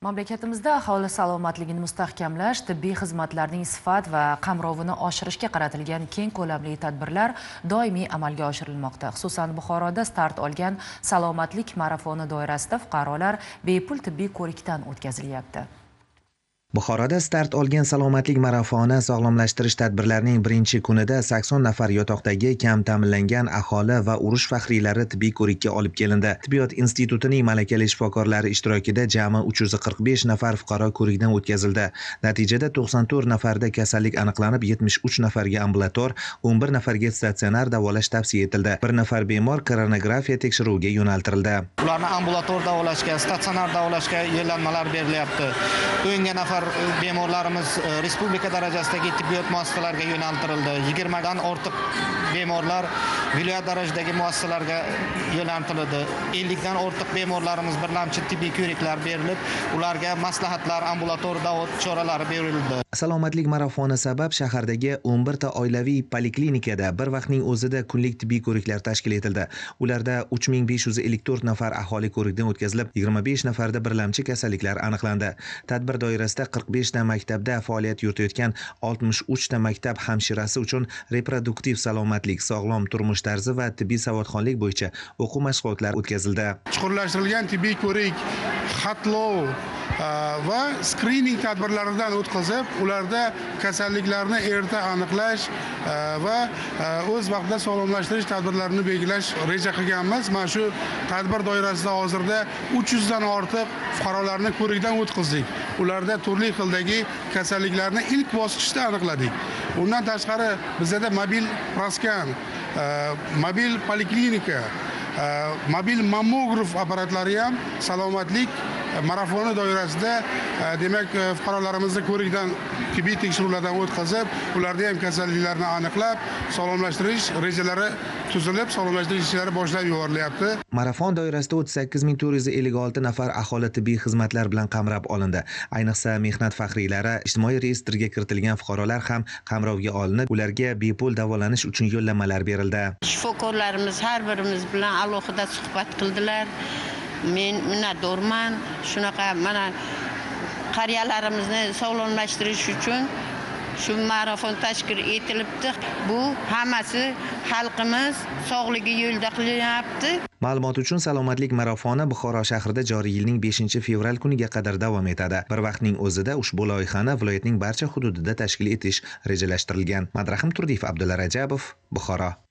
Mamlakatimizda aholi salomatligini mustahkamlash, tibbiy xizmatlarning sifat va qamrovini oshirishga qaratilgan keng ko'lamli tadbirlar doimiy amalga oshirilmoqda. Xususan, Buxoroda start olgan salomatlik marafoni doirasida fuqarolar bepul tibbiy ko'rikdan o'tkazilyapti. Buxoroda start olgan salomatlik marafoni sog'lomlashtirish tadbirlarining birinchi kunida 80 nafar yotoqdagi kam ta'minlangan aholi va urush faxriylari tibbiy ko'rikka olib kelindi. Tibbiyot institutining malakali shifokorlari ishtirokida jami 345 nafar fuqaro ko'rikdan o'tkazildi. Natijada 94 nafarda kasallik aniqlanib, 73 nafarga ambulator, 11 nafarga statsionar davolash tavsiya etildi. Bir nafar bemor koronagrafiya tekshiruviga yo'naltirildi. Ularni ambulator davolashga, statsionar davolashga yo'llanmalar berilyapti. O'nga nafar bemorlarimiz respublika darajasidagi tibbiyot muassasalariga yo'naltirildi. 20 dan ortiq bemorlar viloyat darajadagi muassasalarga yo'naltirildi. 50 dan ortiq bemorlarimiz birlamchi tibbiy ko'riklar berilib, ularga maslahatlar, ambulator davolash choralari berildi. Salomatlik marafoni sabab shahardagi 11 ta oilaviy poliklinikada bir vaqtning o'zida kunlik tibbiy ko'riklar tashkil etildi. Ularda 3554 nafar aholi ko'rikdan o'tkazilib, 25 nafarda birlamchi kasalliklar aniqlandi. Tadbir doirasida 45 ta maktabda faoliyat yuritayotgan 63 ta maktab hamshirasi uchun reproduktiv salomatlik, sog'lom turmush tarzi va tibbiy savodxonlik bo'yicha o'quv mashg'ulotlari o'tkazildi. Chuqurlashtirilgan tibbiy ko'rik, xatlov va skrining tadbirlaridan o'tkazib, ularda kasalliklarni erta aniqlash va o'z vaqtida sog'lomlashtirish tadbirlarini belgilash reja qilganmiz. Mana shu tadbir doirasida hozirda 300 dan ortiq fuqarolarni ko'rikdan o'tkazdik. Ularda turli xildagi kasalliklarni ilk bosqichda aniqladik. Undan tashqari bizda mobil proskan, mobil poliklinika, mobil mammograf apparatlari ham salomatlik marafoni doirasida demak fuqarolarimizni ko'rikdan tibbiy tekshiruvlardan o'tkazib, ularda ham kasalliklarni aniqlab, sog'lomlashtirish rejalari tuzilib, sog'lomlashtirish ishlari boshlab yuborilyapti. Marafon doirasida 38456 nafar aholi tibbiy xizmatlar bilan qamrab olindi. Ayniqsa mehnat faxriylari, ijtimoiy reyestrga kiritilgan fuqarolar ham qamrovga olinib, ularga bepul davolanish uchun yo'llanmalar berildi. Shifokorlarimiz har birimiz bilan alohida suhbat qildilar. Men minnatdorman. Shunaqa mana qariyalarimizni sog'lomlashtirish uchun shu marafon tashkil etilibdi. Bu hammasi xalqimiz sog'ligi yo'lida qilyapti. Ma'lumot uchun salomatlik marafoni Buxoro shahrida joriy yilning 5-fevral kuniga qadar davom etadi. Bir vaqtning o'zida ushbu loyihani viloyatning barcha hududida tashkil etish rejalashtirilgan. Madrahim Turdiyev, Abdulla Rajabov, Buxoro.